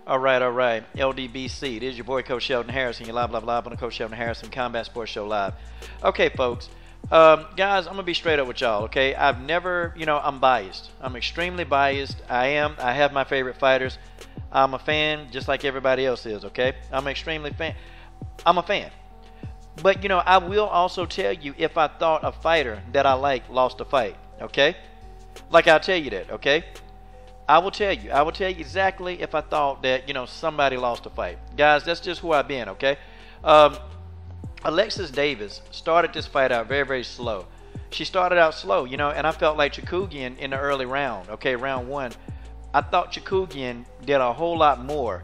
All right, all right. LDBC. This is your boy, Coach Sheldon Harrison. You're live on the Coach Sheldon Harrison Combat Sports Show live. Okay, folks. Guys, I'm going to be straight up with y'all, okay? I've never, I'm biased. I'm extremely biased. I have my favorite fighters. I'm a fan just like everybody else is, okay? I'm a fan. But, I will also tell you if I thought a fighter that I like lost a fight, okay? Like, I'll tell you that, okay? I will tell you exactly if I thought that, somebody lost a fight. Guys, that's just who I've been, okay? Alexis Davis started this fight out very, very slow. She started out slow, and I felt like Chookagian in the early round, okay, round one. I thought Chookagian did a whole lot more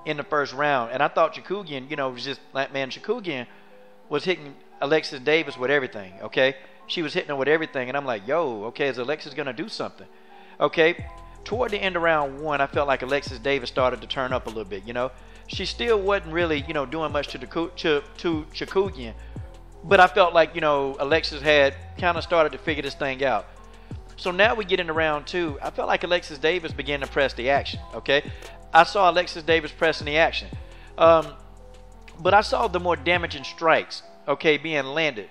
in the first round. And I thought Chookagian, was just like, man, Chookagian was hitting Alexis Davis with everything, okay? She was hitting her with everything. And I'm like, yo, okay, is Alexis going to do something? Okay? Toward the end of round one, I felt like Alexis Davis started to turn up a little bit, She still wasn't really, doing much to Chookagian. But I felt like, Alexis had kind of started to figure this thing out. So now we get into round two. I felt like Alexis Davis began to press the action, okay? I saw Alexis Davis pressing the action. But I saw the more damaging strikes, okay, being landed.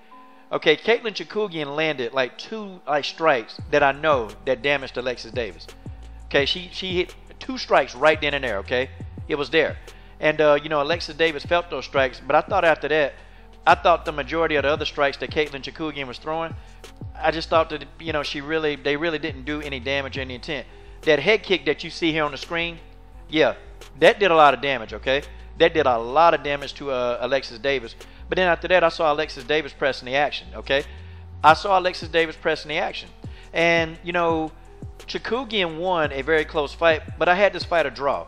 Okay, Katlyn Chookagian landed like two strikes that I know that damaged Alexis Davis. Okay, she hit two strikes right then and there, okay? It was there. And, Alexis Davis felt those strikes. But I thought after that, the majority of the other strikes that Katlyn Chookagian was throwing, I just thought that, they really didn't do any damage or any intent. That head kick that you see here on the screen, yeah, that did a lot of damage, okay? That did a lot of damage to Alexis Davis. But then after that, I saw Alexis Davis pressing the action, okay? I saw Alexis Davis pressing the action. And, Chookagian won a very close fight, but I had this fight a draw.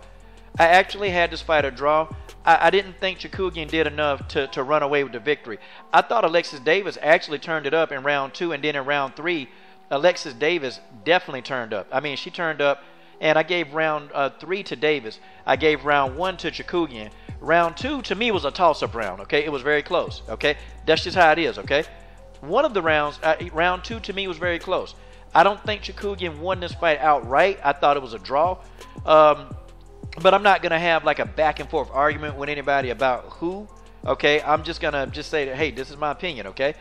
I actually had this fight a draw. I didn't think Chookagian did enough to run away with the victory. I thought Alexis Davis actually turned it up in round two, and then in round three, Alexis Davis definitely turned up. I mean, she turned up, and I gave round three to Davis. I gave round one to Chookagian. Round two, to me, was a toss-up round, okay? It was very close, okay? That's just how it is, okay? One of the rounds, round two, to me, was very close. I don't think Chookagian won this fight outright. I thought it was a draw. But I'm not going to have like a back and forth argument with anybody about who, okay? I'm just going to say that, hey, this is my opinion, okay?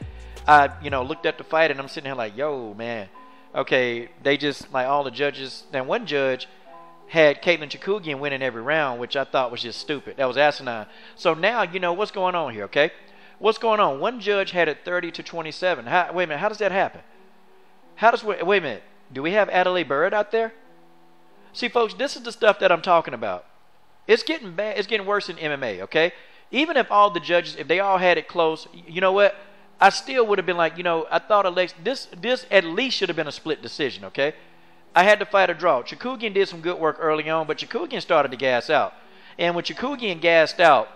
I, looked at the fight and I'm sitting here like, yo, man, okay, they just, like all the judges, and one judge had Katlyn Chookagian winning every round, which I thought was just stupid. That was asinine. So now, what's going on here, okay? What's going on? One judge had it 30-27. Wait a minute, how does that happen? Wait a minute, do we have Adelaide Bird out there? See, folks, this is the stuff that I'm talking about. It's getting bad. It's getting worse in MMA, okay? Even if all the judges, if they all had it close, you know what? I still would have been like, I thought this at least should have been a split decision, okay? I had to fight a draw. Chookagian did some good work early on, but Chookagian started to gas out. And when Chookagian gassed out,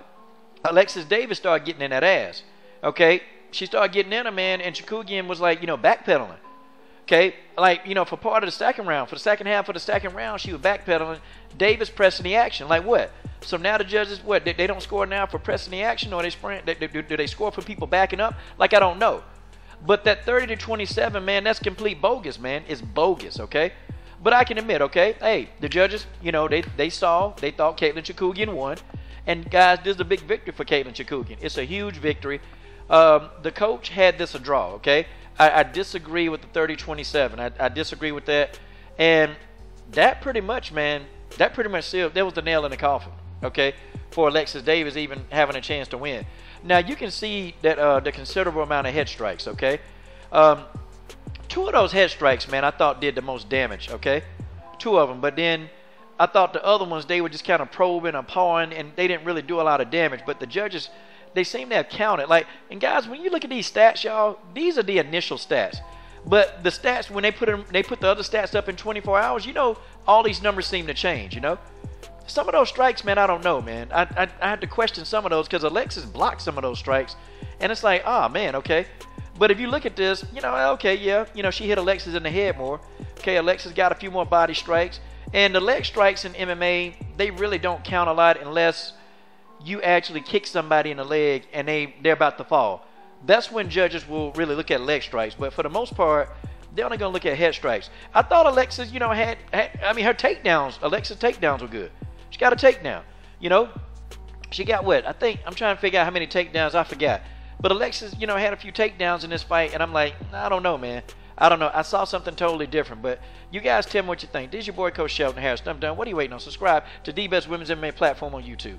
Alexis Davis started getting in that ass, okay? She started getting in her, man, and Chookagian was like, backpedaling. Okay, like, for part of the second round, for the second half of the second round, she was backpedaling. Davis pressing the action. Like what? So now the judges, what? They don't score now for pressing the action, or do they score for people backing up? Like, I don't know. But that 30-27, man, that's complete bogus, man. It's bogus, okay? But I can admit, okay, hey, the judges, they thought Katlyn Chookagian won. And guys, this is a big victory for Katlyn Chookagian. It's a huge victory. The coach had this a draw, okay? I disagree with the 30-27. I disagree with that. And that pretty much, man, that was the nail in the coffin, okay, for Alexis Davis even having a chance to win. Now, you can see that the considerable amount of head strikes, okay? Two of those head strikes, man, I thought did the most damage, okay? Two of them. But then I thought the other ones, they were just kind of probing and pawing, and they didn't really do a lot of damage. But the judges, they seem to have counted. And guys, when you look at these stats, y'all, these are the initial stats. But the stats, when they put the other stats up in 24 hours, all these numbers seem to change, Some of those strikes, man, I don't know, man. I had to question some of those because Alexis blocked some of those strikes. And it's like, man, okay. But if you look at this, okay, yeah, she hit Alexis in the head more. Okay, Alexis got a few more body strikes. And the leg strikes in MMA, they really don't count a lot unless you actually kick somebody in the leg and they're about to fall. That's when judges will really look at leg strikes. But for the most part, they're only going to look at head strikes. I thought Alexis, her takedowns, Alexis' takedowns were good. She got a takedown. You know, she got what? I think I'm trying to figure out how many takedowns. I forgot. But Alexis, you know, had a few takedowns in this fight, and I'm like, I don't know, man. I don't know. I saw something totally different. But you guys tell me what you think. This is your boy, Coach Shelton Harris. I'm done. What are you waiting on? Subscribe to the best women's MMA platform on YouTube.